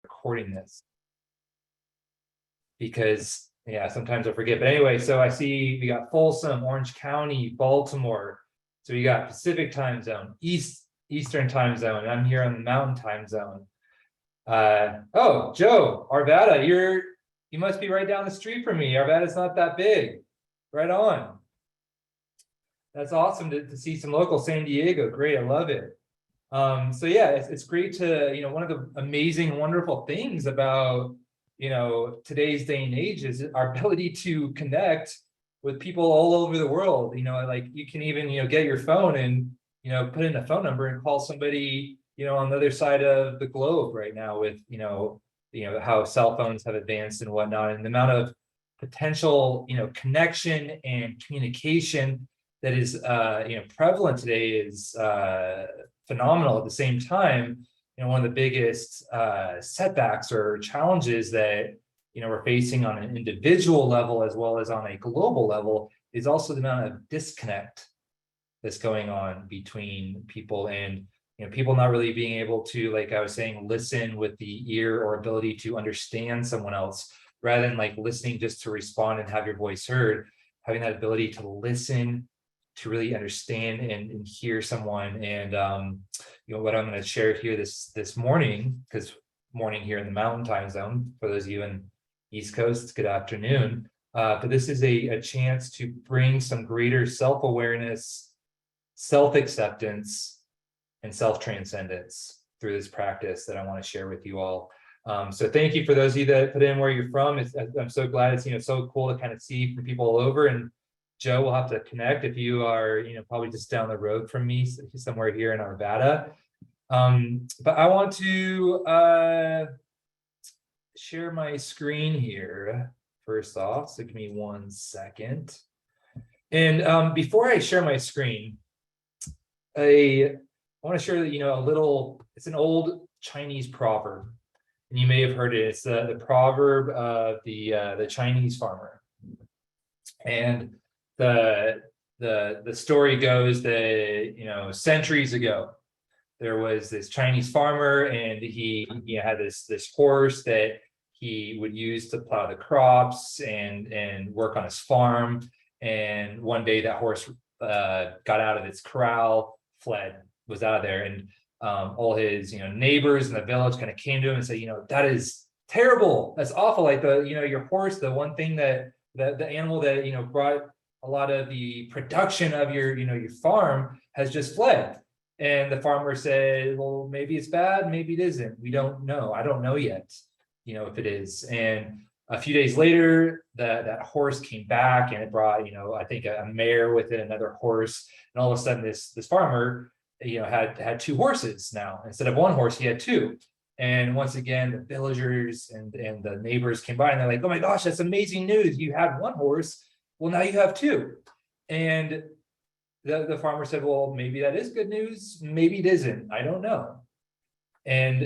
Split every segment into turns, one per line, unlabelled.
recording this because sometimes I forget. But anyway, so I see we got Folsom, Orange County, Baltimore. So we got Pacific time zone, Eastern time zone, and I'm here on the Mountain time zone. Oh, Joe, Arvada, you must be right down the street from me. Arvada's not that big. Right on. That's awesome to see some local San Diego. Great, I love it. So yeah, it's great to, one of the amazing, wonderful things about, today's day and age is our ability to connect with people all over the world. Like you can even, get your phone and, put in a phone number and call somebody, on the other side of the globe right now with, how cell phones have advanced and whatnot, and the amount of potential, connection and communication that is, prevalent today is phenomenal. At the same time, one of the biggest setbacks or challenges that we're facing on an individual level as well as on a global level is also the amount of disconnect that's going on between people, and people not really being able to, like I was saying, listen with the ear or ability to understand someone else rather than like listening just to respond and have your voice heard. Having that ability to listen, to really understand and hear someone. And what I'm going to share here this morning, because morning here in the Mountain time zone, for those of you in East Coast, it's good afternoon. But this is a chance to bring some greater self-awareness, self-acceptance, and self-transcendence through this practice that I want to share with you all. So thank you for those of you that put in where you're from. I'm so glad it's so cool to kind of see from people all over. And Joe, we'll have to connect if you are probably just down the road from me somewhere here in Arvada. But I want to share my screen here first off. So give me 1 second. And before I share my screen, I want to share that a little. It's an old Chinese proverb, and you may have heard it. It's the proverb of the Chinese farmer. And the story goes that centuries ago there was this Chinese farmer, and he had this horse that he would use to plow the crops and work on his farm. And one day that horse got out of its corral, was out of there, and all his neighbors in the village kind of came to him and said, that is terrible, that's awful, like your horse, the one thing that the animal that brought a lot of the production of your farm has just fled. And the farmer said, well, maybe it's bad, maybe it isn't, we don't know, I don't know yet if it is. And a few days later, that horse came back, and it brought I think a mare with it, another horse, and all of a sudden this farmer had 2 horses now. Instead of 1 horse, he had 2. And once again, the villagers and the neighbors came by, and they're like, oh my gosh, that's amazing news, you had 1 horse, well, now you have 2. And the farmer said, well, maybe that is good news, maybe it isn't, I don't know. And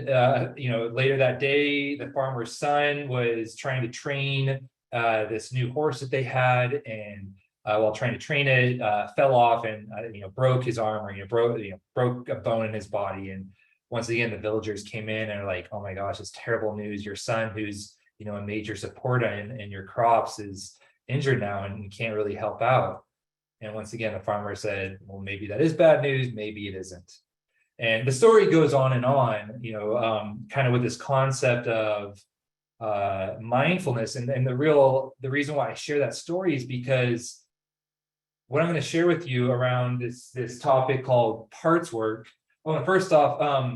later that day, the farmer's son was trying to train this new horse that they had, and while trying to train it, fell off and broke his arm, or broke a bone in his body. And once again, the villagers came in and are like, oh my gosh, it's terrible news, your son, who's a major supporter in your crops, is injured now and can't really help out. And once again, the farmer said, well, maybe that is bad news, maybe it isn't. And the story goes on and on, kind of with this concept of mindfulness. And the reason why I share that story is because what I'm going to share with you around this topic called Partswork. Well, first off,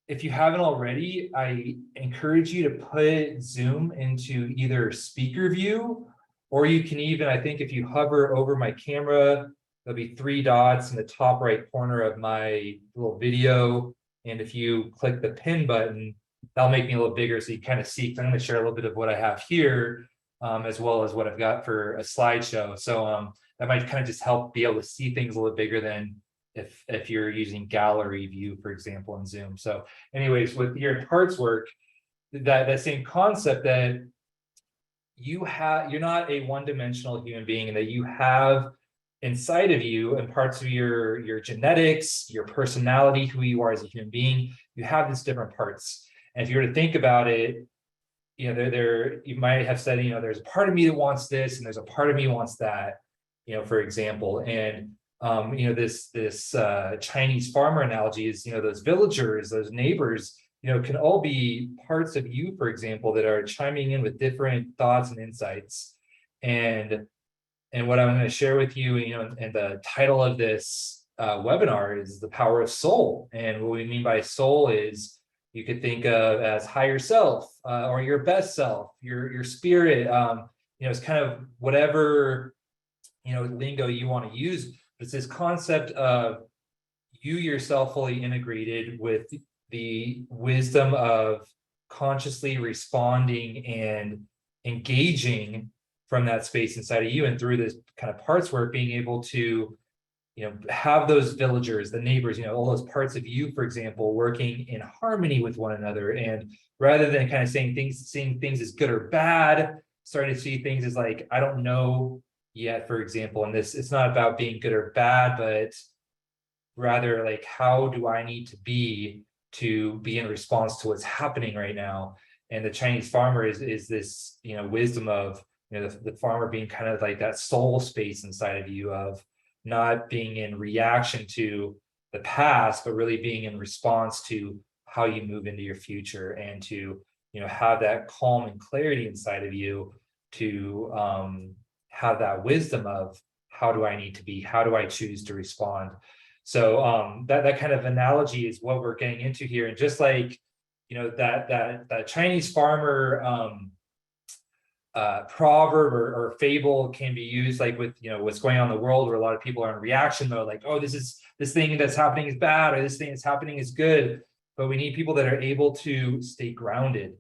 if you haven't already, I encourage you to put Zoom into either speaker view, or you can even, I think if you hover over my camera, there'll be 3 dots in the top right corner of my little video. And if you click the pin button, that'll make me a little bigger so you kind of see. I'm going to share a little bit of what I have here, as well as what I've got for a slideshow. So that might kind of just help be able to see things a little bigger than if you're using gallery view, for example, in Zoom. So anyways, with your Partswork, that same concept that you're not a one-dimensional human being, and that you have inside of you and parts of your genetics, your personality, who you are as a human being, you have these different parts. And if you were to think about it, you might have said, there's a part of me that wants this, and there's a part of me wants that, for example. And this Chinese farmer analogy is, those villagers, those neighbors, can all be parts of you, for example, that are chiming in with different thoughts and insights. And what I'm going to share with you, and the title of this webinar is The Power of Soul. And what we mean by soul is, you could think of as higher self, or your best self, your spirit. It's kind of whatever lingo you want to use. It's this concept of you yourself fully integrated with the wisdom of consciously responding and engaging from that space inside of you, and through this kind of parts work, being able to have those villagers, the neighbors, all those parts of you, for example, working in harmony with one another. And rather than kind of seeing things as good or bad, starting to see things as like, I don't know yet, for example. And it's not about being good or bad, but rather like, how do I need to be in response to what's happening right now? And the Chinese farmer is this, wisdom of, the farmer being kind of like that soul space inside of you, of not being in reaction to the past, but really being in response to how you move into your future, and to have that calm and clarity inside of you, to have that wisdom of, how do I need to be, how do I choose to respond? So that kind of analogy is what we're getting into here. And just like that Chinese farmer proverb or fable can be used like with what's going on in the world, where a lot of people are in reaction. They're like, oh, this thing that's happening is bad, or this thing that's happening is good. But we need people that are able to stay grounded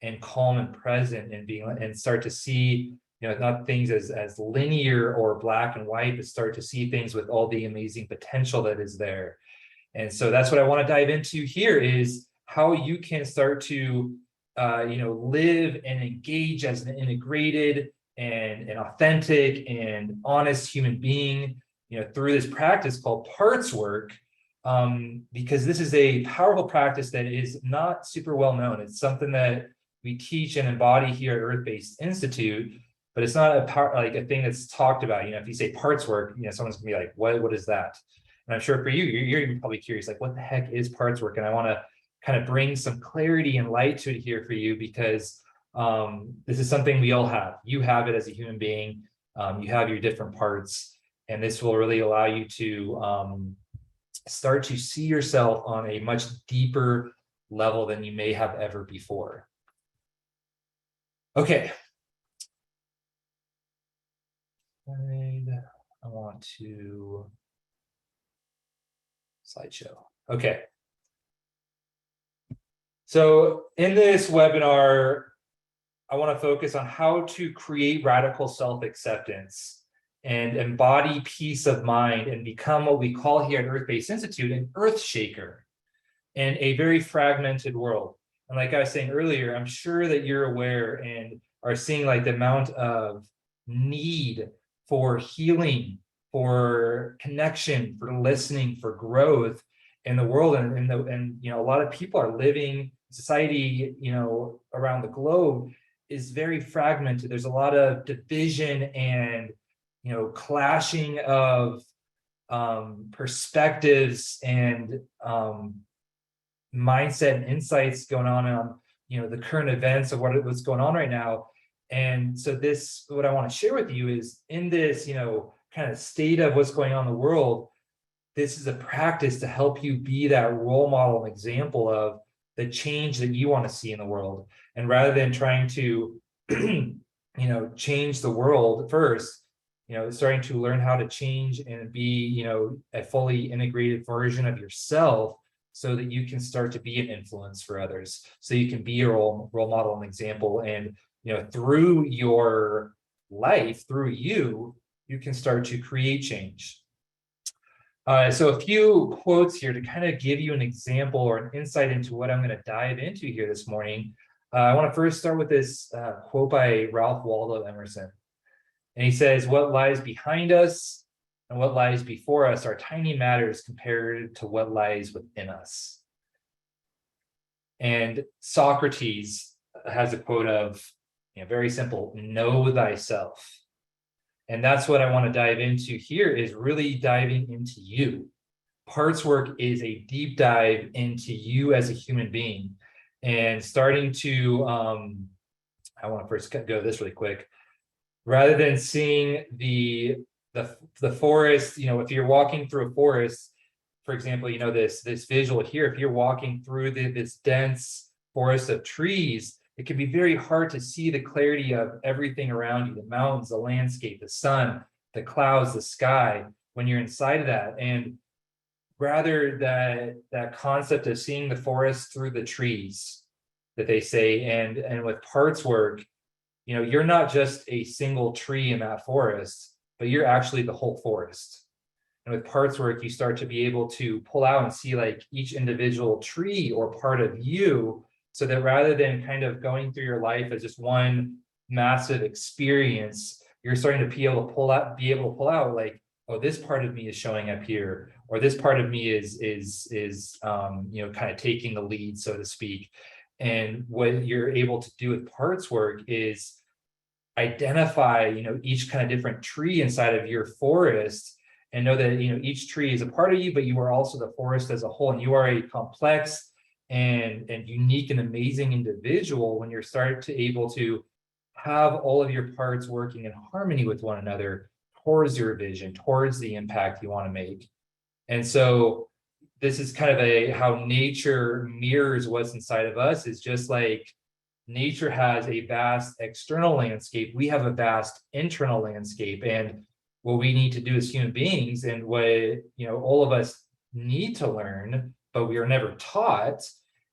and calm and present, and start to see not things as linear or black and white, but start to see things with all the amazing potential that is there. And so that's what I want to dive into here, is how you can start to live and engage as an integrated and an authentic and honest human being, through this practice called Partswork, because this is a powerful practice that is not super well known. It's something that we teach and embody here at Earth-Based Institute, but it's not a thing that's talked about. If you say Partswork, someone's gonna be like, what is that? And I'm sure for you, you're even probably curious, like, what the heck is Partswork? And I want to kind of bring some clarity and light to it here for you, because this is something we all have. You have it as a human being. You have your different parts, and this will really allow you to start to see yourself on a much deeper level than you may have ever before. Okay. I want to slideshow. Okay. So in this webinar, I want to focus on how to create radical self-acceptance and embody peace of mind, and become what we call here at Earth-Based Institute an earth shaker in a very fragmented world. And like I was saying earlier, I'm sure that you're aware and are seeing like the amount of need for healing, for connection, for listening, for growth in the world. And a lot of people are living, society, around the globe is very fragmented. There's a lot of division and clashing of perspectives and mindset and insights going on the current events of what's going on right now. And so what I want to share with you is, in this kind of state of what's going on in the world, this is a practice to help you be that role model and example of the change that you want to see in the world. And rather than trying to change the world first, starting to learn how to change and be a fully integrated version of yourself, so that you can start to be an influence for others, so you can be a role model and example. And through your life, through you can start to create change. So a few quotes here to kind of give you an example or an insight into what I'm going to dive into here this morning. I want to first start with this quote by Ralph Waldo Emerson. And he says, "What lies behind us and what lies before us are tiny matters compared to what lies within us." And Socrates has a quote of, very simple, know thyself. And that's what I want to dive into here, is really diving into you. Partswork is a deep dive into you as a human being, and starting to, I want to first go this really quick. Rather than seeing the forest, if you're walking through a forest, for example, this visual here, if you're walking through this dense forest of trees, it can be very hard to see the clarity of everything around you, the mountains, the landscape, the sun, the clouds, the sky, when you're inside of that. And rather that concept of seeing the forest through the trees that they say, and with Partswork, you're not just a single tree in that forest, but you're actually the whole forest. And with Partswork, you start to be able to pull out and see like each individual tree or part of you, so that rather than kind of going through your life as just one massive experience, you're starting to be able to pull out like, oh, this part of me is showing up here, or this part of me is kind of taking the lead, so to speak. And what you're able to do with Partswork is identify, each kind of different tree inside of your forest, and know that, each tree is a part of you, but you are also the forest as a whole, and you are a complex and unique and amazing individual when you're starting to able to have all of your parts working in harmony with one another towards your vision, towards the impact you want to make. And so this is kind of how nature mirrors what's inside of us. Is just like nature has a vast external landscape, we have a vast internal landscape. And what we need to do as human beings, and what all of us need to learn, but we are never taught,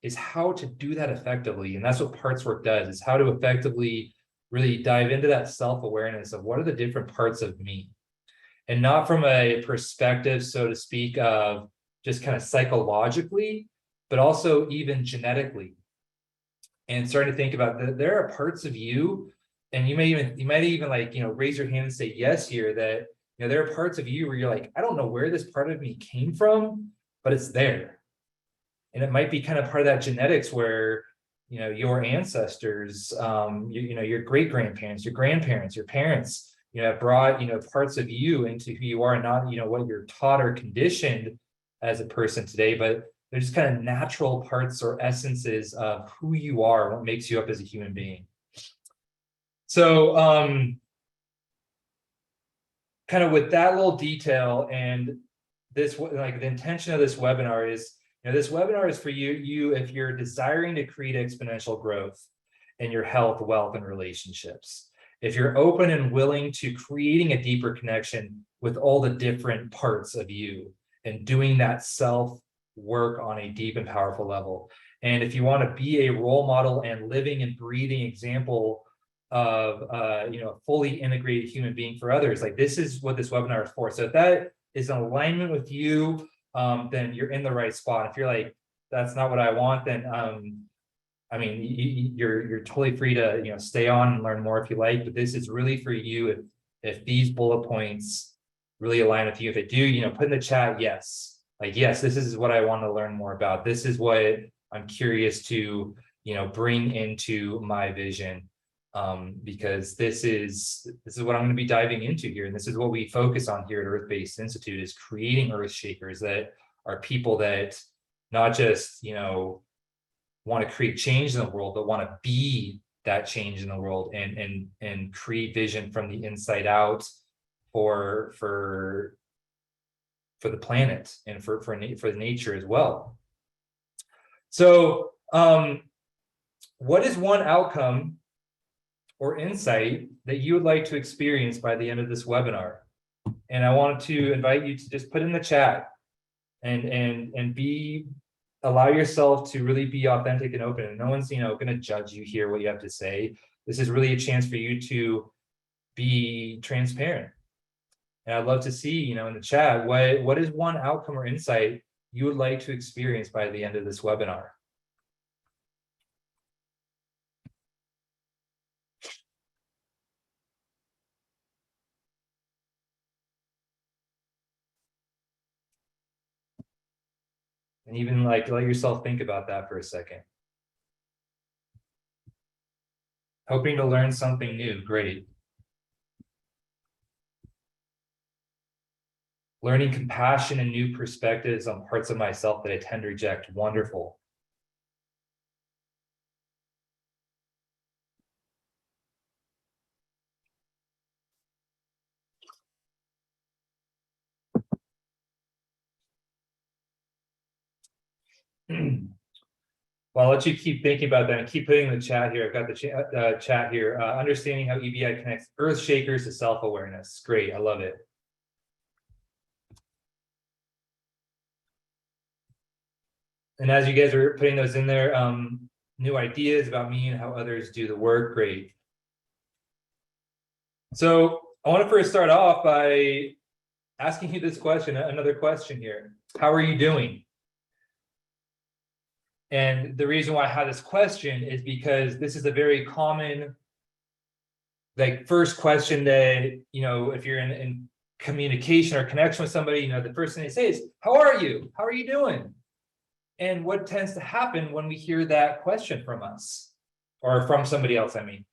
is how to do that effectively. And that's what Partswork does, is how to effectively really dive into that self-awareness of what are the different parts of me, and not from a perspective, so to speak, of just kind of psychologically, but also even genetically. And starting to think about that there are parts of you, and you might even like, raise your hand and say yes here, that, there are parts of you where you're like, I don't know where this part of me came from, but it's there. And it might be kind of part of that genetics where, your ancestors, your great grandparents, your grandparents, your parents, have brought, parts of you into who you are, and not, what you're taught or conditioned as a person today, but they're just kind of natural parts or essences of who you are, what makes you up as a human being. So kind of with that little detail, and this, like the intention of this webinar is, this webinar is for you if you're desiring to create exponential growth in your health, wealth, and relationships. If you're open and willing to creating a deeper connection with all the different parts of you, and doing that self work on a deep and powerful level. And if you want to be a role model and living and breathing example of a fully integrated human being for others, like this is what this webinar is for. So if that is in alignment with you, then you're in the right spot. If you're like, that's not what I want, then you're totally free to stay on and learn more if you like. But this is really for you if these bullet points really align with you. If it do, put in the chat yes. Like, yes, this is what I want to learn more about. This is what I'm curious to, bring into my vision, because this is what I'm going to be diving into here. And this is what we focus on here at Earth-Based Institute, is creating earth shakers that are people that not just, want to create change in the world, but want to be that change in the world, and create vision from the inside out for the planet, and for nature as well. So what is one outcome or insight that you would like to experience by the end of this webinar? And I want to invite you to just put in the chat, and allow yourself to really be authentic and open. And no one's going to judge you here what you have to say. This is really a chance for you to be transparent. And I'd love to see, in the chat, what is one outcome or insight you would like to experience by the end of this webinar? And even like let yourself think about that for a second. Hoping to learn something new. Great. Learning compassion and new perspectives on parts of myself that I tend to reject. Wonderful. Well, I'll let you keep thinking about that and keep putting in the chat here. I've got the chat here. Understanding how EBI connects earth shakers to self-awareness. Great, I love it. And as you guys are putting those in there, new ideas about me and how others do the work. Great. So I want to first start off by asking you this question, another question here. How are you doing? And the reason why I have this question is because this is a very common, like, first question that, you know, if you're in communication or connection with somebody, you know, the first thing they say is, how are you? How are you doing? And what tends to happen when we hear that question from us, or from somebody else, I mean,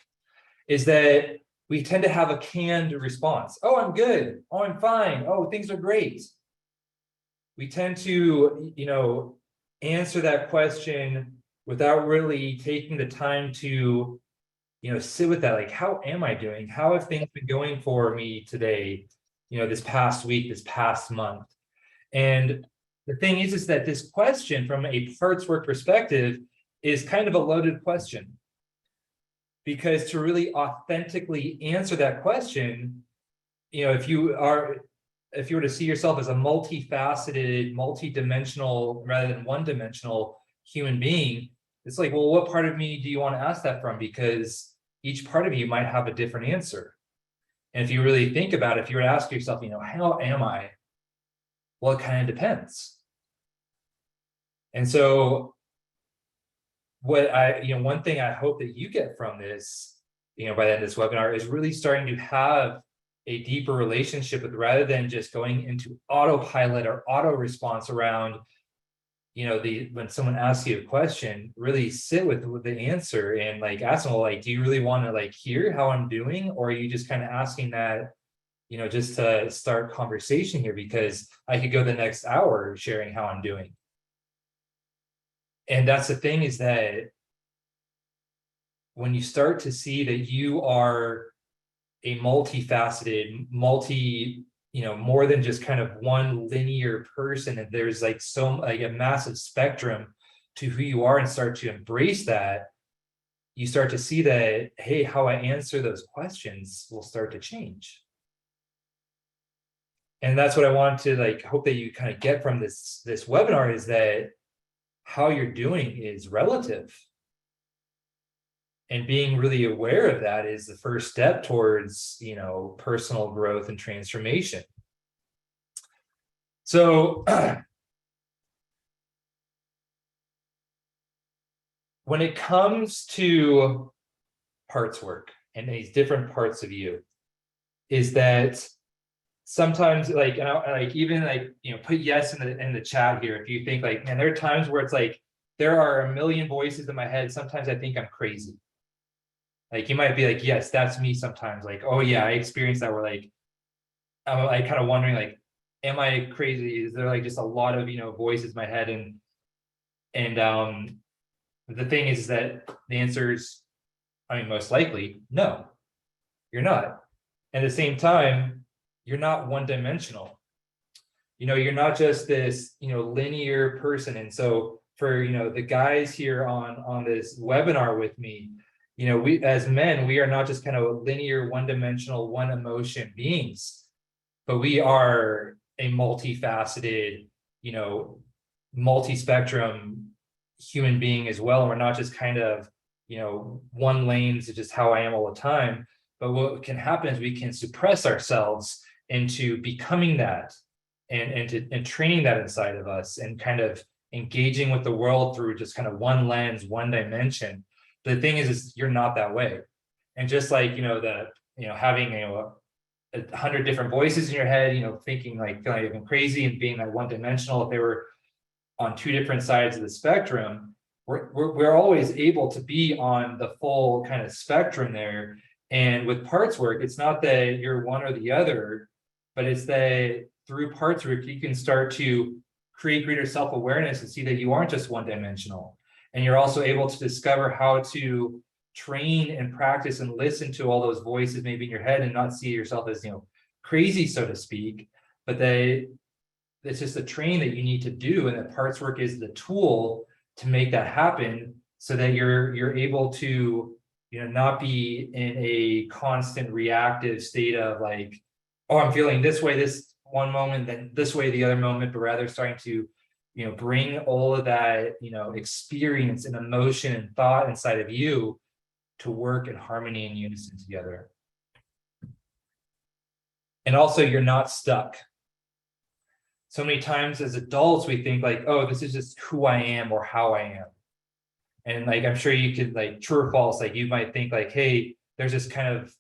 is that we tend to have a canned response. Oh, I'm good. Oh, I'm fine. Oh, things are great. We tend to, you know, answer that question without really taking the time to, you know, sit with that. Like, how am I doing? How have things been going for me today? You know, this past week, this past month. And the thing is that this question from a Partswork perspective is kind of a loaded question. Because to really authentically answer that question, you know, if you were to see yourself as a multifaceted, multidimensional, rather than one-dimensional human being, it's like, well, what part of me do you want to ask that from? Because each part of you might have a different answer. And if you really think about it, if you were to ask yourself, you know, how am I? Well, it kind of depends. And so one thing I hope that you get from this, you know, by the end of this webinar, is really starting to have a deeper relationship with, rather than just going into autopilot or auto response around, you know, when someone asks you a question, really sit with the answer and like ask them, well, like, do you really want to like hear how I'm doing? Or are you just kind of asking that, you know, just to start conversation here, because I could go the next hour sharing how I'm doing. And that's the thing, is that when you start to see that you are a multifaceted, you know, more than just kind of one linear person, and there's like a massive spectrum to who you are, and start to embrace that, you start to see that, hey, how I answer those questions will start to change. And that's what I want to like hope that you kind of get from this webinar, is that how you're doing is relative. And being really aware of that is the first step towards, you know, personal growth and transformation. So when it comes to parts work and these different parts of you, is that sometimes like, even like, you know, put yes in the chat here if you think like, man, there are times where it's like, there are a million voices in my head. Sometimes I think I'm crazy. Like, you might be like, yes, that's me sometimes. Like, oh yeah, I experienced that, where like, I'm like kind of wondering, like, am I crazy? Is there like just a lot of, you know, voices in my head? And the thing is that the answer is, I mean, most likely, no, you're not. At the same time, you're not one-dimensional. You know, you're not just this, you know, linear person. And so for, you know, the guys here on this webinar with me, you know, we as men, we are not just kind of linear, one-dimensional, one emotion beings, but we are a multifaceted, you know, multi-spectrum human being as well. And we're not just kind of, you know, one lane to just how I am all the time. But what can happen is we can suppress ourselves into becoming that, and training that inside of us, and kind of engaging with the world through just kind of one lens, one dimension. The thing is you're not that way. And just like, you know, having, you know, 100 different voices in your head, you know, thinking like, feeling like I'm crazy and being like one dimensional, if they were on two different sides of the spectrum, we're always able to be on the full kind of spectrum there. And with parts work, it's not that you're one or the other, but it's that through parts work, you can start to create greater self-awareness and see that you aren't just one-dimensional. And you're also able to discover how to train and practice and listen to all those voices maybe in your head and not see yourself as, crazy, so to speak, but that it's just a training that you need to do, and that parts work is the tool to make that happen, so that you're able to, not be in a constant reactive state of like, oh, I'm feeling this way this one moment, then this way the other moment, but rather starting to, bring all of that, experience and emotion and thought inside of you to work in harmony and unison together. And also, you're not stuck. So many times as adults, we think like, oh, this is just who I am or how I am. And like, I'm sure you could, like, true or false, like you might think like, hey, there's this kind of,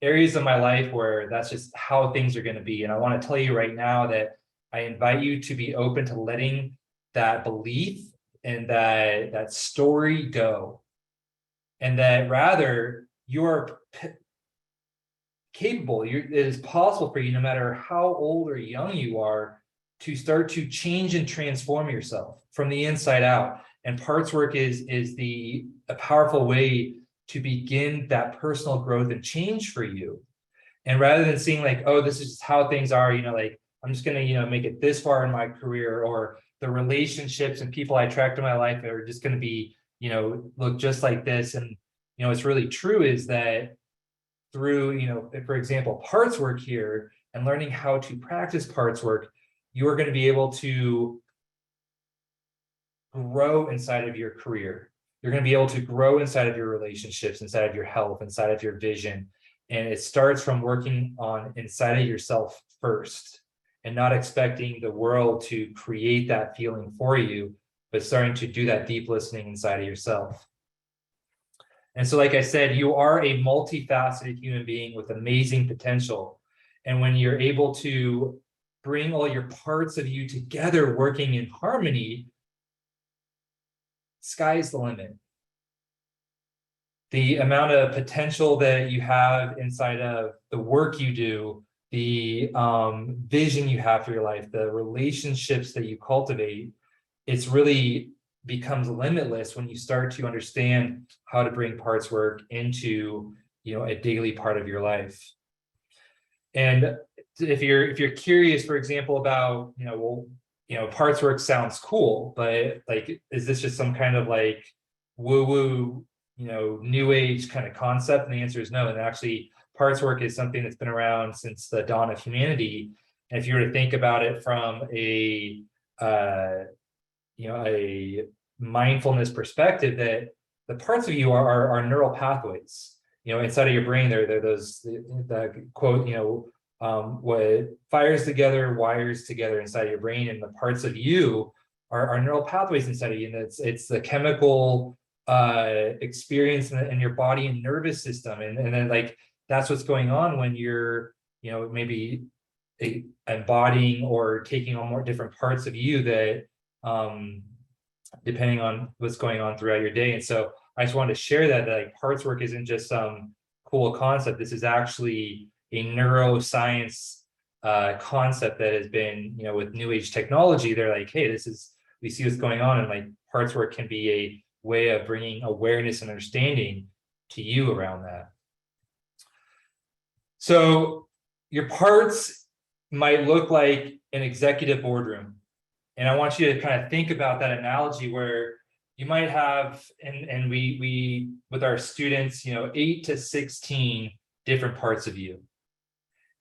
areas of my life where that's just how things are going to be. And I want to tell you right now that I invite you to be open to letting that belief and that story go. And that rather you are capable, it is possible for you, no matter how old or young you are, to start to change and transform yourself from the inside out. And parts work is a powerful way to begin that personal growth and change for you. And rather than seeing like, oh, this is just how things are, like I'm just gonna, make it this far in my career, or the relationships and people I attract in my life are just gonna be, look just like this. And what's really true is that through, for example, parts work here and learning how to practice parts work, you are going to be able to grow inside of your career. You're going to be able to grow inside of your relationships, inside of your health, inside of your vision. And it starts from working on inside of yourself first, and not expecting the world to create that feeling for you, but starting to do that deep listening inside of yourself. And so, like I said, you are a multifaceted human being with amazing potential. And when you're able to bring all your parts of you together working in harmony, sky's the limit. The amount of potential that you have inside of the work you do, the vision you have for your life, the relationships that you cultivate, it's really becomes limitless when you start to understand how to bring parts work into, a daily part of your life. And if you're curious, for example, about, parts work sounds cool, but like, is this just some kind of like woo-woo, new age kind of concept? And the answer is no. And actually, parts work is something that's been around since the dawn of humanity. And if you were to think about it from a mindfulness perspective, that the parts of you are neural pathways, inside of your brain. They're those, the quote, what fires together wires together inside of your brain, and the parts of you are neural pathways inside of you. And it's the chemical experience in your body and nervous system, and then like that's what's going on when you're, maybe embodying or taking on more different parts of you that depending on what's going on throughout your day. And so I just wanted to share that like parts work isn't just some cool concept. This is actually a neuroscience concept that has been, with new age technology. They're like, hey, we see what's going on, and like parts work can be a way of bringing awareness and understanding to you around that. So your parts might look like an executive boardroom. And I want you to kind of think about that analogy where you might have, and we with our students, 8 to 16 different parts of you.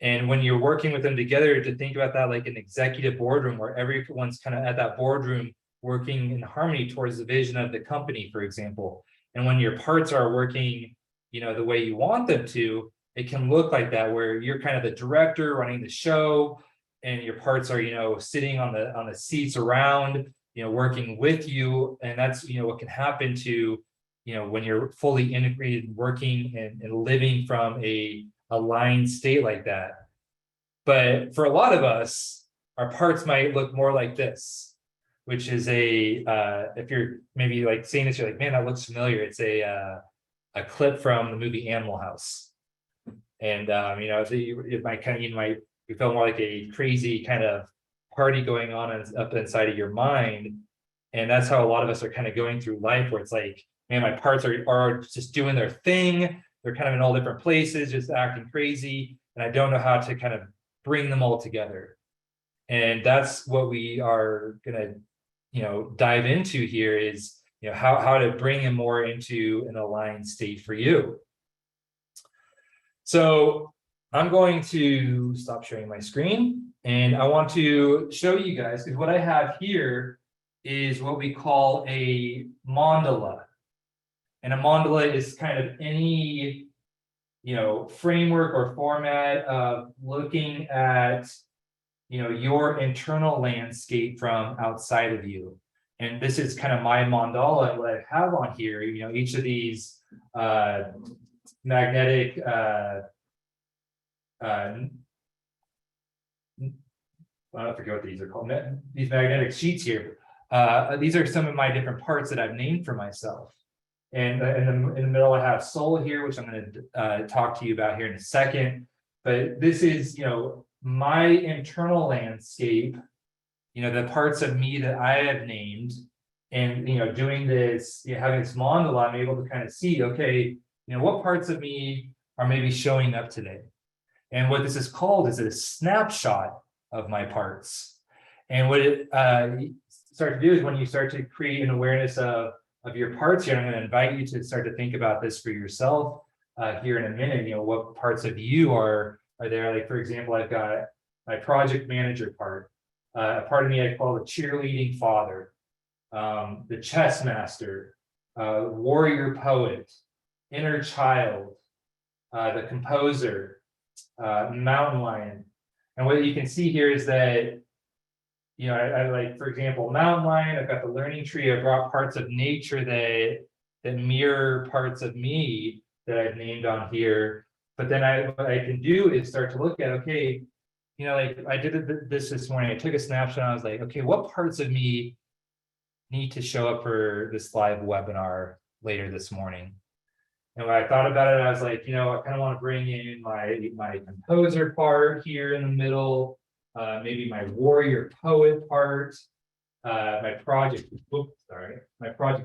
And when you're working with them together, to think about that like an executive boardroom where everyone's kind of at that boardroom working in harmony towards the vision of the company, for example. And when your parts are working, the way you want them to, it can look like that, where you're kind of the director running the show, and your parts are, sitting on the seats around, working with you. And that's, what can happen to, when you're fully integrated, working and living from a aligned state like that. But for a lot of us, our parts might look more like this. which is if you're maybe like seeing this, you're like, man, that looks familiar. It's a clip from the movie Animal House. And you know, it might kind of, you feel more like a crazy kind of party going on up inside of your mind. And that's how a lot of us are kind of going through life, where it's like, man, my parts are just doing their thing. They're kind of in all different places, just acting crazy. And I don't know how to kind of bring them all together. And that's what we are gonna, you know, dive into here is, you know, how to bring them more into an aligned state for you. So I'm going to stop sharing my screen, and I want to show you guys, because what I have here is what we call a mandala. And a mandala is kind of any, you know, framework or format of looking at, you know, your internal landscape from outside of you. And this is kind of my mandala, and what I have on here, you know, each of these magnetic I forget what these are called, these magnetic sheets here. These are some of my different parts that I've named for myself. And in the middle, I have soul here, which I'm going to talk to you about here in a second. But this is, you know, my internal landscape, you know, the parts of me that I have named. And, you know, doing this, you know, having this mandala, I'm able to kind of see, okay, you know, what parts of me are maybe showing up today. And what this is called is a snapshot of my parts. And what it start to do is when you start to create an awareness of your parts here, I'm going to invite you to start to think about this for yourself here in a minute. You know, what parts of you are there? Like, for example, I've got my project manager part, a part of me I call the cheerleading father, the chess master, warrior poet, inner child, the composer, mountain lion. And what you can see here is that, you know, I like, for example, mountain lion, I've got the learning tree, I brought parts of nature that mirror parts of me that I've named on here. But then what I can do is start to look at, okay, you know, like I did this morning, I took a snapshot, and I was like, okay, what parts of me need to show up for this live webinar later this morning? And when I thought about it, I was like, you know, I kind of want to bring in my composer part here in the middle, maybe my warrior poet part, my project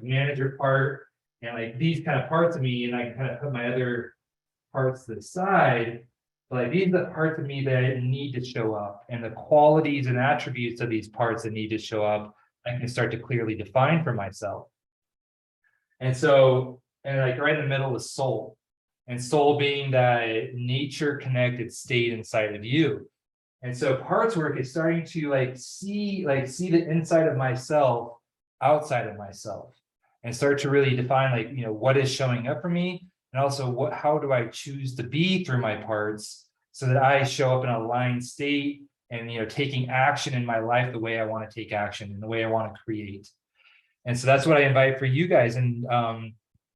manager part, and like these kind of parts of me, and I can kind of put my other parts to the side. But like, these are the parts of me that need to show up, and the qualities and attributes of these parts that need to show up, I can start to clearly define for myself. And so, and like right in the middle is soul, and soul being that nature connected state inside of you. And so Partswork is starting to see the inside of myself outside of myself, and start to really define, like, you know, what is showing up for me, and also how do I choose to be through my parts, so that I show up in a aligned state, and, you know, taking action in my life the way I want to take action and the way I want to create. And so that's what I invite for you guys. And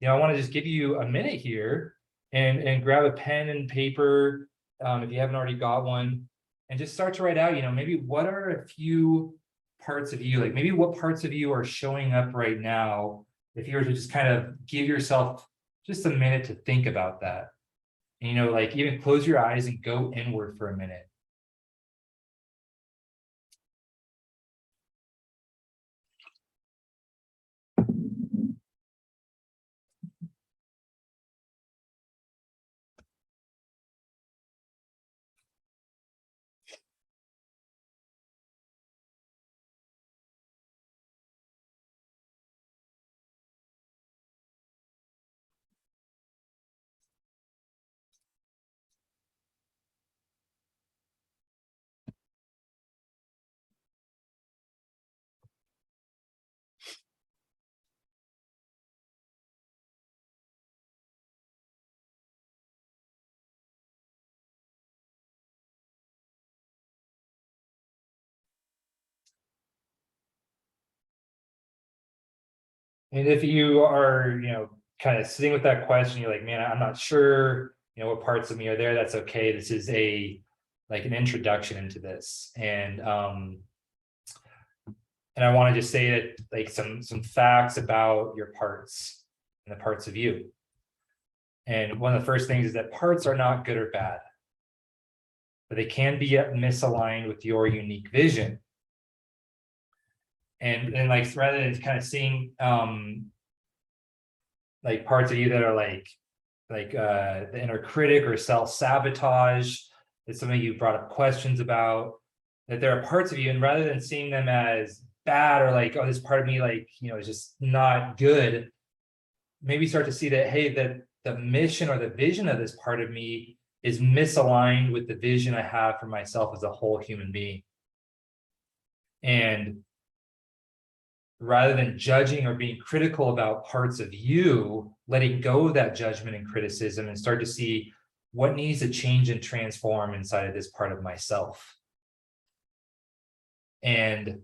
you know, I want to just give you a minute here and grab a pen and paper, if you haven't already got one, and just start to write out, you know, maybe what are a few parts of you, like maybe what parts of you are showing up right now, if you were to just kind of give yourself just a minute to think about that. And, you know, like even close your eyes and go inward for a minute. And if you are, you know, kind of sitting with that question, you're like, man, I'm not sure, you know, what parts of me are there. That's okay. This is like an introduction into this. And And I want to just say that, like, some facts about your parts and the parts of you. And one of the first things is that parts are not good or bad, but they can be misaligned with your unique vision. And like, rather than kind of seeing like parts of you that are like the inner critic or self-sabotage, it's something you brought up questions about, that there are parts of you, and rather than seeing them as bad or like, oh, this part of me, like, is just not good, maybe start to see that, hey, that the mission or the vision of this part of me is misaligned with the vision I have for myself as a whole human being. And rather than judging or being critical about parts of you, letting go of that judgment and criticism and start to see what needs to change and transform inside of this part of myself. And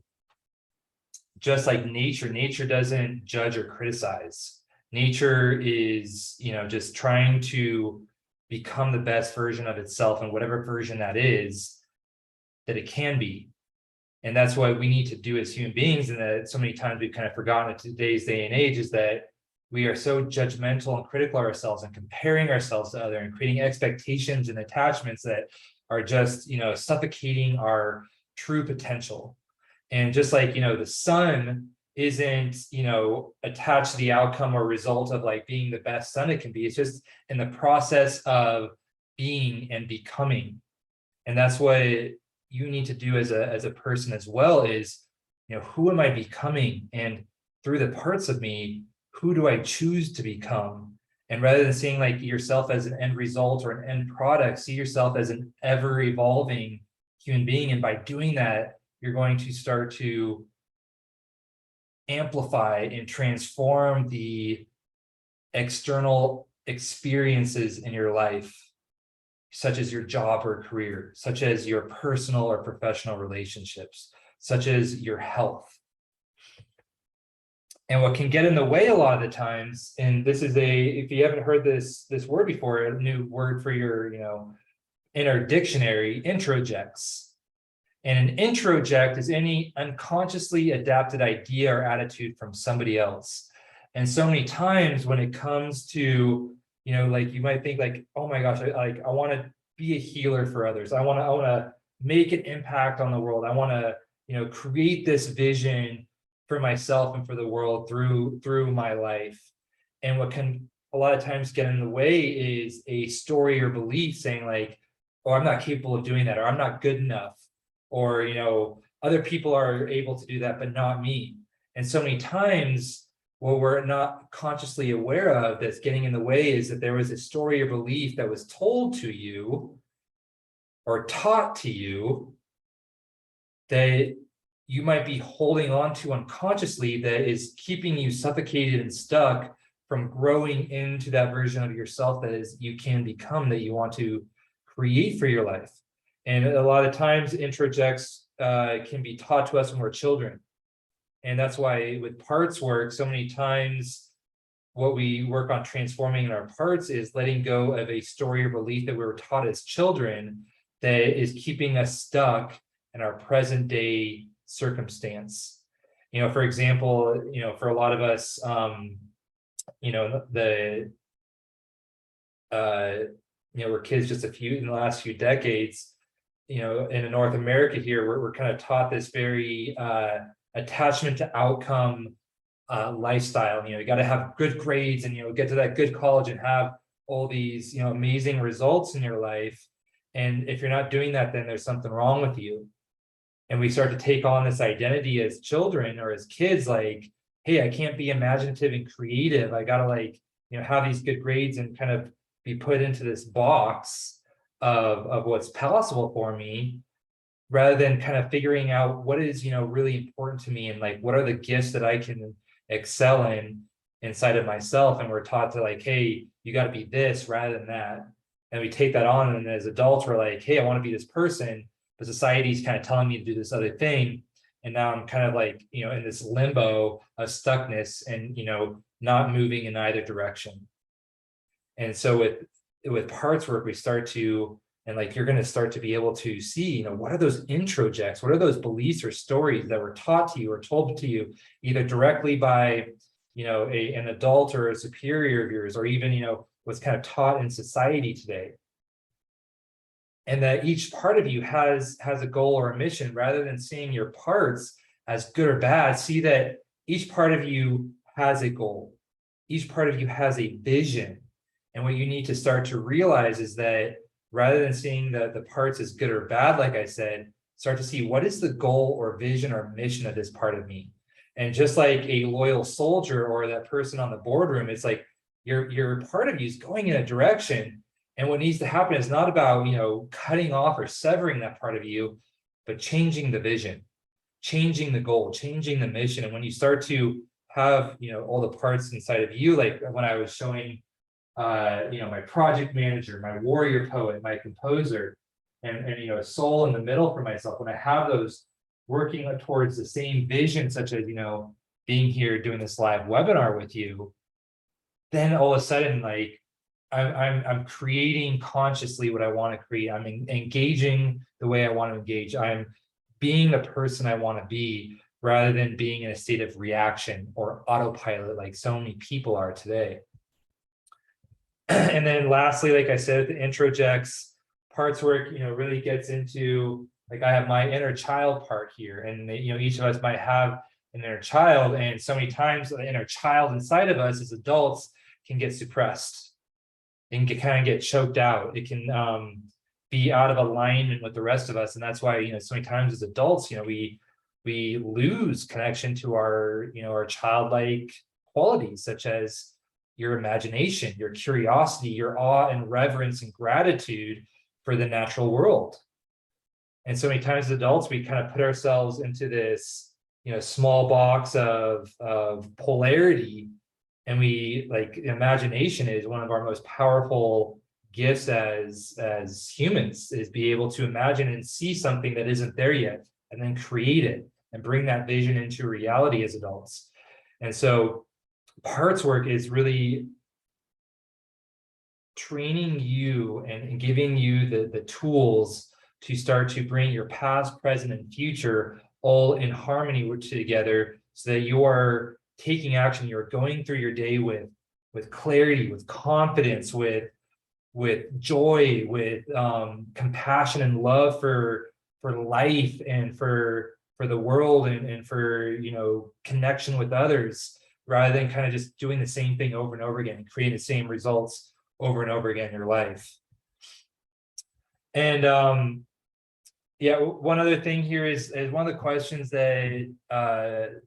just like nature doesn't judge or criticize. Nature is, just trying to become the best version of itself, and whatever version that is, that it can be. And that's what we need to do as human beings. And that so many times we've kind of forgotten in today's day and age, is that we are so judgmental and critical of ourselves and comparing ourselves to others and creating expectations and attachments that are just, suffocating our true potential. And just like, the sun isn't, attached to the outcome or result of like being the best sun it can be. It's just in the process of being and becoming. And that's what you need to do as a person as well, is, who am I becoming? And through the parts of me, who do I choose to become? And rather than seeing like yourself as an end result or an end product, see yourself as an ever evolving human being. And by doing that, you're going to start to amplify and transform the external experiences in your life, such as your job or career, such as your personal or professional relationships, such as your health. And what can get in the way a lot of the times, and this is if you haven't heard this word before, a new word for your, inner dictionary, introjects. And an introject is any unconsciously adapted idea or attitude from somebody else. And so many times when it comes to, like, you might think like, oh my gosh, I want to be a healer for others. I want to make an impact on the world. I want to, create this vision for myself and for the world through my life. And what can a lot of times get in the way is a story or belief saying like, oh, I'm not capable of doing that, or I'm not good enough, or, other people are able to do that, but not me. And so many times what we're not consciously aware of that's getting in the way is that there was a story or belief that was told to you or taught to you that you might be holding on to unconsciously, that is keeping you suffocated and stuck from growing into that version of yourself that is you can become, that you want to create for your life. And a lot of times introjects can be taught to us when we're children. And that's why with Partswork, so many times what we work on transforming in our parts is letting go of a story or belief that we were taught as children that is keeping us stuck in our present day circumstance. For example, for a lot of us, we're kids just in the last few decades, in North America here, we're kind of taught this very attachment to outcome lifestyle. You got to have good grades and, get to that good college and have all these, amazing results in your life. And if you're not doing that, then there's something wrong with you. And we start to take on this identity as children or as kids, like, hey, I can't be imaginative and creative. I got to like, have these good grades and kind of be put into this box of what's possible for me, rather than kind of figuring out what is, really important to me, and like, what are the gifts that I can excel in inside of myself. And we're taught to like, hey, you got to be this rather than that. And we take that on. And as adults, we're like, hey, I want to be this person, but society's kind of telling me to do this other thing. And now I'm kind of like, in this limbo of stuckness and, not moving in either direction. And so with Partswork, we start to And like, you're going to start to be able to see, you know, what are those introjects? What are those beliefs or stories that were taught to you or told to you, either directly by, you know, an adult or a superior of yours, or even, you know, what's kind of taught in society today. And that each part of you has a goal or a mission. Rather than seeing your parts as good or bad, see that each part of you has a goal. Each part of you has a vision. And what you need to start to realize is that rather than seeing the parts as good or bad, like I said, start to see what is the goal or vision or mission of this part of me. And just like a loyal soldier or that person on the boardroom, it's like your part of you is going in a direction. And what needs to happen is not about, you know, cutting off or severing that part of you, but changing the vision, changing the goal, changing the mission. And when you start to have, you know, all the parts inside of you, like when I was showing, you know, my project manager, my warrior poet, my composer, and you know, a soul in the middle for myself, when I have those working towards the same vision, such as, you know, being here doing this live webinar with you, then all of a sudden, like, I'm creating consciously what I want to create. I'm engaging the way I want to engage. I'm being the person I want to be, rather than being in a state of reaction or autopilot like so many people are today. And then lastly, like I said, the introjects, Partswork, you know, really gets into, like, I have my inner child part here, and you know, each of us might have an inner child, and so many times the inner child inside of us as adults can get suppressed and kind of get choked out. It can be out of alignment with the rest of us. And that's why, you know, so many times as adults, you know, we lose connection to our, you know, our childlike qualities, such as your imagination, your curiosity, your awe and reverence and gratitude for the natural world. And so many times as adults, we kind of put ourselves into this, you know, small box of polarity. And we, like, imagination is one of our most powerful gifts as humans, is be able to imagine and see something that isn't there yet, and then create it and bring that vision into reality as adults. And so Partswork is really training you and giving you the tools to start to bring your past, present, and future all in harmony together, so that you are taking action, you're going through your day with clarity, with confidence, with joy, with compassion and love for life and for the world, and for, you know, connection with others, rather than kind of just doing the same thing over and over again and creating the same results over and over again in your life. And yeah, one other thing here is one of the questions that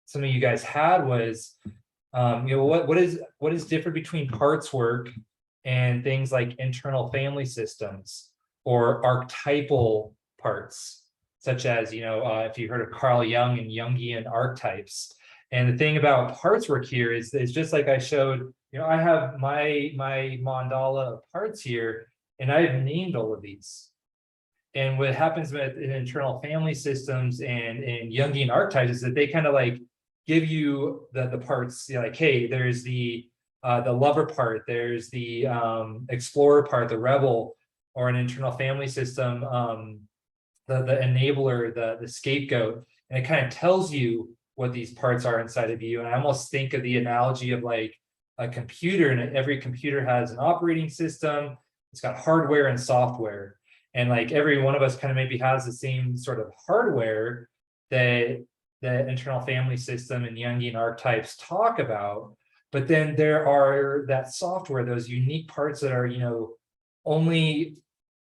some of you guys had was, you know, what is different between Partswork and things like internal family systems or archetypal parts, such as, you know, if you heard of Carl Jung and Jungian archetypes. And the thing about Partswork here is just like I showed, you know, I have my mandala of parts here, and I've named all of these. And what happens with internal family systems and Jungian archetypes is that they kind of like give you the parts, you know, like, hey, there's the lover part, there's the explorer part, the rebel, or an internal family system, the enabler, the scapegoat, and it kind of tells you what these parts are inside of you. And I almost think of the analogy of like a computer, and every computer has an operating system, it's got hardware and software, and like every one of us kind of maybe has the same sort of hardware that the internal family system and Jungian archetypes talk about. But then there are that software, those unique parts that are, you know, only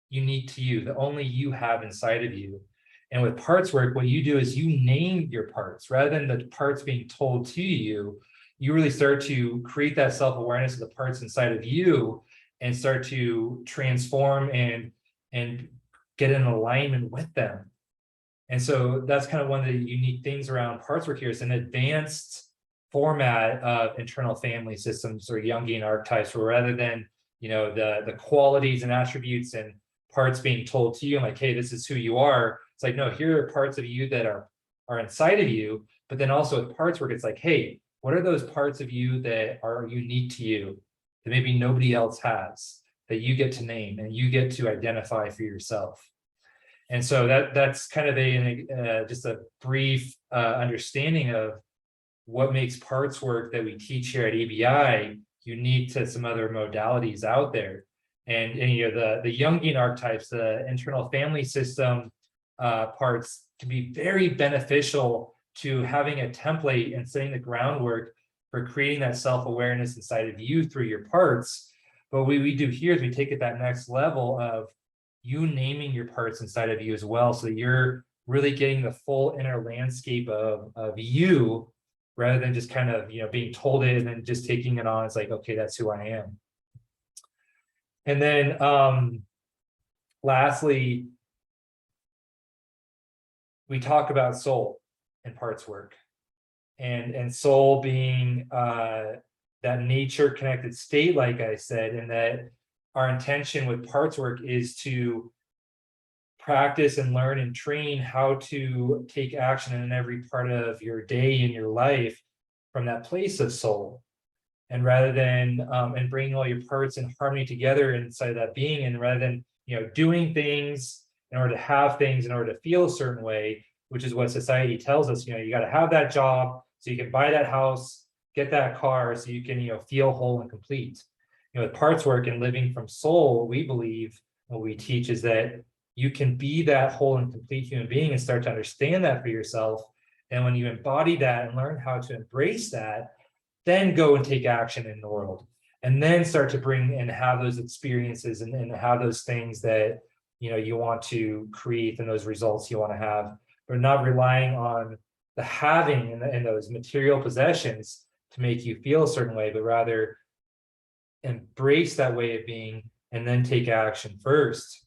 unique to you, that only you have inside of you. And with Partswork, what you do is you name your parts, rather than the parts being told to you. You really start to create that self-awareness of the parts inside of you, and start to transform and get in alignment with them. And so that's kind of one of the unique things around Partswork here. It's an advanced format of internal family systems or Jungian archetypes, where rather than, you know, the qualities and attributes and parts being told to you, like, hey, this is who you are. It's like, no, here are parts of you that are inside of you. But then also with Partswork, it's like, hey, what are those parts of you that are unique to you that maybe nobody else has, that you get to name and you get to identify for yourself. And so that's kind of just a brief understanding of what makes parts work that we teach here at ABI unique to some other modalities out there. And you know, the Jungian archetypes, the internal family system parts can be very beneficial to having a template and setting the groundwork for creating that self-awareness inside of you through your parts. But what we do here is we take it that next level of you naming your parts inside of you as well, so that you're really getting the full inner landscape of you, rather than just kind of, you know, being told it and then just taking it on. It's like, okay, that's who I am. And then lastly, we talk about soul in parts work, and soul being that nature connected state, like I said, and that our intention with parts work is to practice and learn and train how to take action in every part of your day in your life from that place of soul. And rather than and bringing all your parts in harmony together inside of that being, and rather than, you know, doing things in order to have things, in order to feel a certain way, which is what society tells us, you know, you got to have that job so you can buy that house, get that car so you can, you know, feel whole and complete. You know, with parts work and living from soul, we believe, what we teach is that you can be that whole and complete human being and start to understand that for yourself. And when you embody that and learn how to embrace that, then go and take action in the world, and then start to bring and have those experiences and have those things that, you know, you want to create and those results you want to have, but not relying on the having and those material possessions to make you feel a certain way, but rather embrace that way of being and then take action first.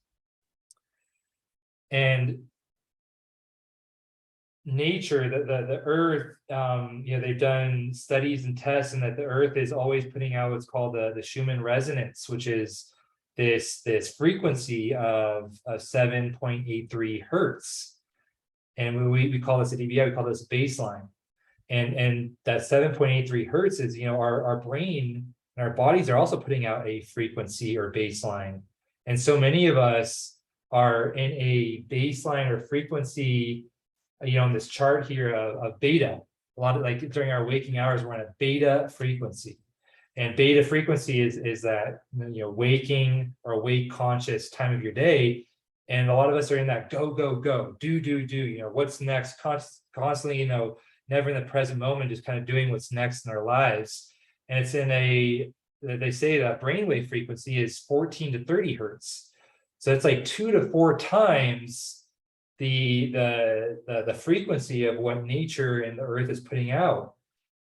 And nature, the earth, you know, they've done studies and tests, and that the earth is always putting out what's called the Schumann resonance, which is this frequency of 7.83 hertz. And we call this at DBI, we call this baseline. And that 7.83 hertz is, you know, our brain and our bodies are also putting out a frequency or baseline. And so many of us are in a baseline or frequency, you know, in this chart here of beta. A lot of, like, during our waking hours, we're on a beta frequency. And beta frequency is that, you know, waking or awake conscious time of your day. And a lot of us are in that go, do, you know, what's next, constantly, you know, never in the present moment, just kind of doing what's next in our lives. And it's in they say that brainwave frequency is 14 to 30 hertz. So it's like 2 to 4 times the frequency of what nature and the earth is putting out.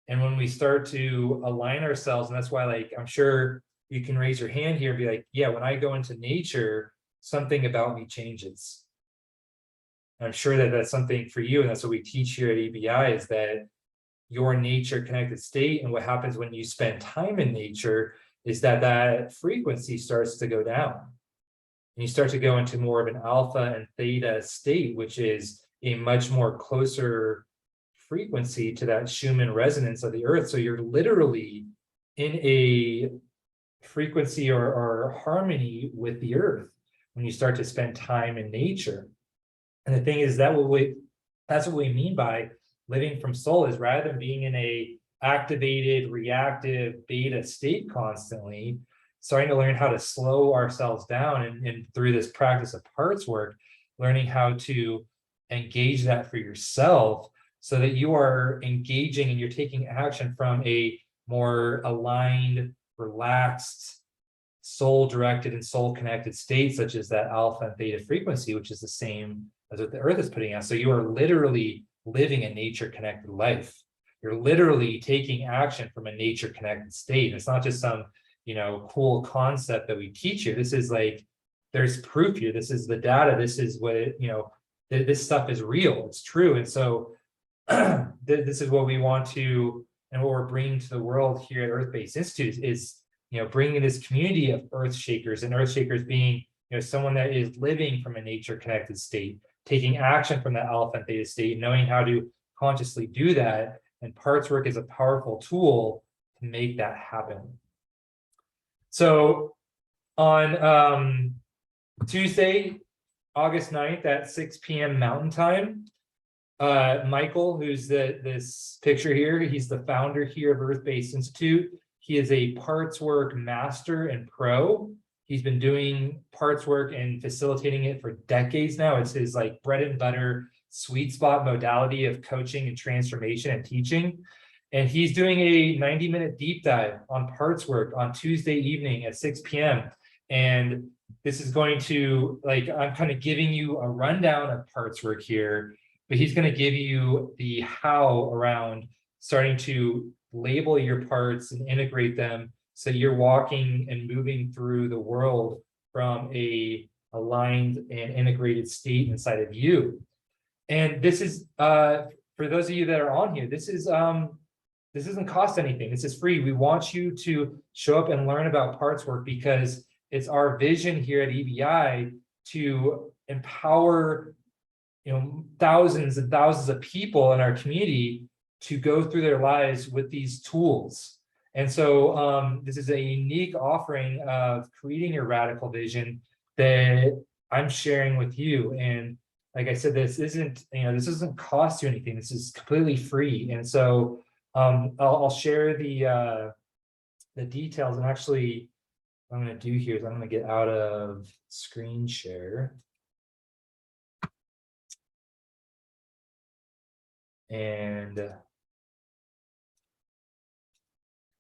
And when we start to align ourselves, and that's why, like, I'm sure you can raise your hand here and be like, yeah, when I go into nature, something about me changes. And I'm sure that that's something for you, and that's what we teach here at ABI, is that your nature connected state, and what happens when you spend time in nature is that frequency starts to go down. And you start to go into more of an alpha and theta state, which is a much more closer frequency to that Schumann resonance of the earth. So you're literally in a frequency or harmony with the earth when you start to spend time in nature. And the thing is that's what we mean by living from soul, is rather than being in a activated, reactive beta state constantly, starting to learn how to slow ourselves down, and through this practice of parts work, learning how to engage that for yourself, so that you are engaging and you're taking action from a more aligned, relaxed, soul-directed and soul-connected state, such as that alpha and theta frequency, which is the same as what the earth is putting out. So you are literally living a nature-connected life. You're literally taking action from a nature-connected state. It's not just some, you know, cool concept that we teach you. This is like, there's proof here. This is the data. This is what it, you know, this stuff is real. It's true. And so this is what we want to, and what we're bringing to the world here at Earth-Based Institute is, you know, bringing this community of earth shakers, and earth shakers being, you know, someone that is living from a nature-connected state, taking action from that alpha and theta state, knowing how to consciously do that. And parts work is a powerful tool to make that happen. So On Tuesday, August 9th at 6 p.m. Mountain Time. Michael, who's this picture here, he's the founder here of Earth-Based Institute. He is a Partswork master and pro. He's been doing Partswork and facilitating it for decades now. It's his like bread and butter, sweet spot modality of coaching and transformation and teaching. And he's doing a 90-minute deep dive on Partswork on Tuesday evening at 6 p.m. And this is going to, like, I'm kind of giving you a rundown of Partswork here, but he's going to give you the how around starting to label your parts and integrate them so you're walking and moving through the world from a aligned and integrated state inside of you. And this is for those of you that are on here, this doesn't cost anything. This is free. We want you to show up and learn about Partswork because it's our vision here at EBI to empower thousands and thousands of people in our community to go through their lives with these tools. And so this is a unique offering of creating your radical vision that I'm sharing with you. And like I said, this doesn't cost you anything. This is completely free. And so I'll share the details. And actually, what I'm going to do here is I'm going to get out of screen share. And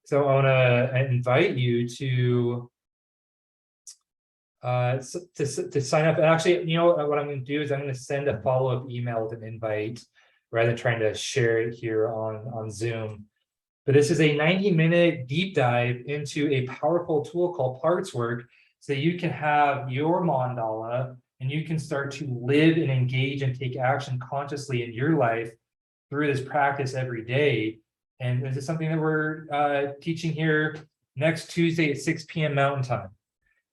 so I want to invite you to sign up. And actually, what I'm going to do is I'm going to send a follow-up email with an invite rather than trying to share it here on Zoom. But this is a 90-minute deep dive into a powerful tool called Partswork so that you can have your mandala and you can start to live and engage and take action consciously in your life through this practice every day. And this is something that we're teaching here next Tuesday at 6 p.m. Mountain Time.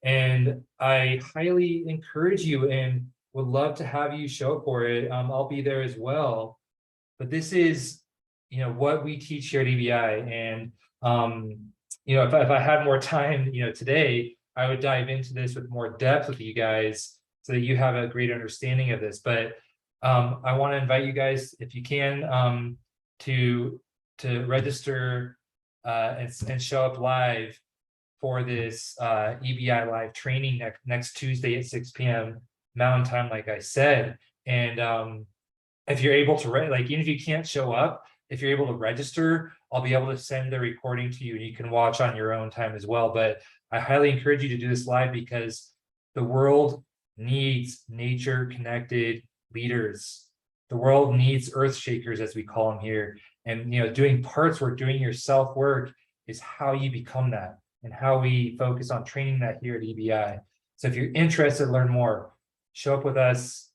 And I highly encourage you and would love to have you show up for it. I'll be there as well. But this is, what we teach here at EBI. And, if I had more time, today, I would dive into this with more depth with you guys so that you have a great understanding of this. But I want to invite you guys, if you can, to register and show up live for this EBI live training next Tuesday at 6 p.m. Mountain Time, like I said. And if you're able to, even if you can't show up, if you're able to register, I'll be able to send the recording to you and you can watch on your own time as well. But I highly encourage you to do this live because the world needs nature-connected leaders. The world needs earth shakers, as we call them here. And doing Partswork, doing your self-work is how you become that and how we focus on training that here at EBI. So if you're interested to learn more, show up with us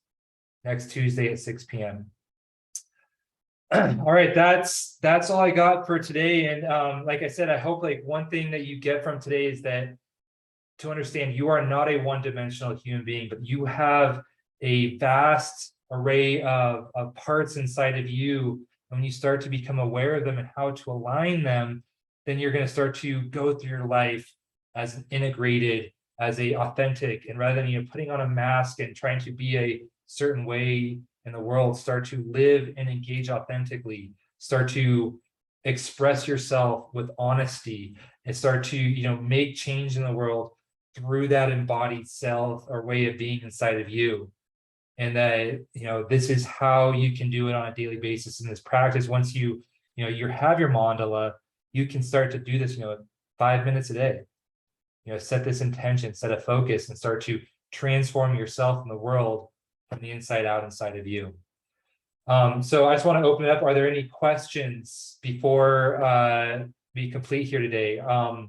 next Tuesday at 6 p.m. All right, that's all I got for today. And like I said, I hope one thing that you get from today is that to understand you are not a one-dimensional human being, but you have a vast array of parts inside of you. And when you start to become aware of them and how to align them, then you're going to start to go through your life as an integrated, as a authentic, and rather than putting on a mask and trying to be a certain way in the world, start to live and engage authentically, start to express yourself with honesty, and start to make change in the world through that embodied self or way of being inside of you. And that this is how you can do it on a daily basis in this practice. Once you have your mandala, you can start to do this 5 minutes a day. Set this intention, set a focus, and start to transform yourself in the world from the inside out inside of you. So I just want to open it up. Are there any questions before we complete here today? Are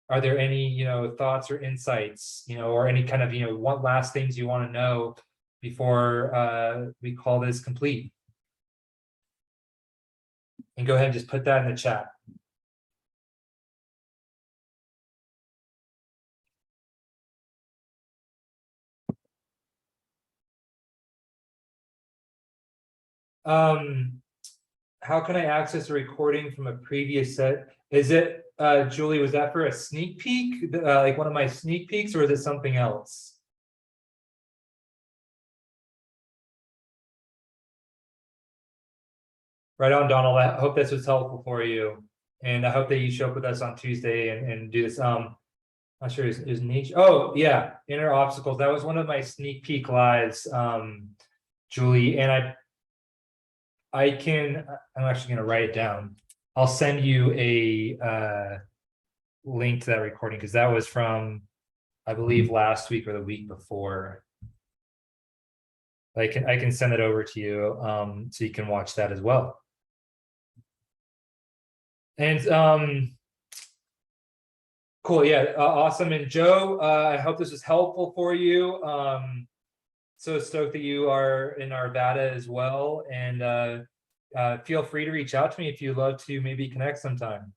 there any thoughts or insights, or any kind of what last things you want to know before we call this complete? And go ahead and just put that in the chat. How can I access a recording from a previous set? Is it, Julie, was that for a sneak peek, like one of my sneak peeks, or is it something else? Right on, Donald. I hope this was helpful for you. And I hope that you show up with us on Tuesday and do this. Not sure is niche. Oh, yeah, inner obstacles. That was one of my sneak peek lives, Julie. And I'm actually gonna write it down. I'll send you a link to that recording because that was from, I believe, last week or the week before. I can send it over to you, so you can watch that as well. And cool, yeah, awesome. And Joe, I hope this was helpful for you. So stoked that you are in Arvada as well. And feel free to reach out to me if you'd love to maybe connect sometime.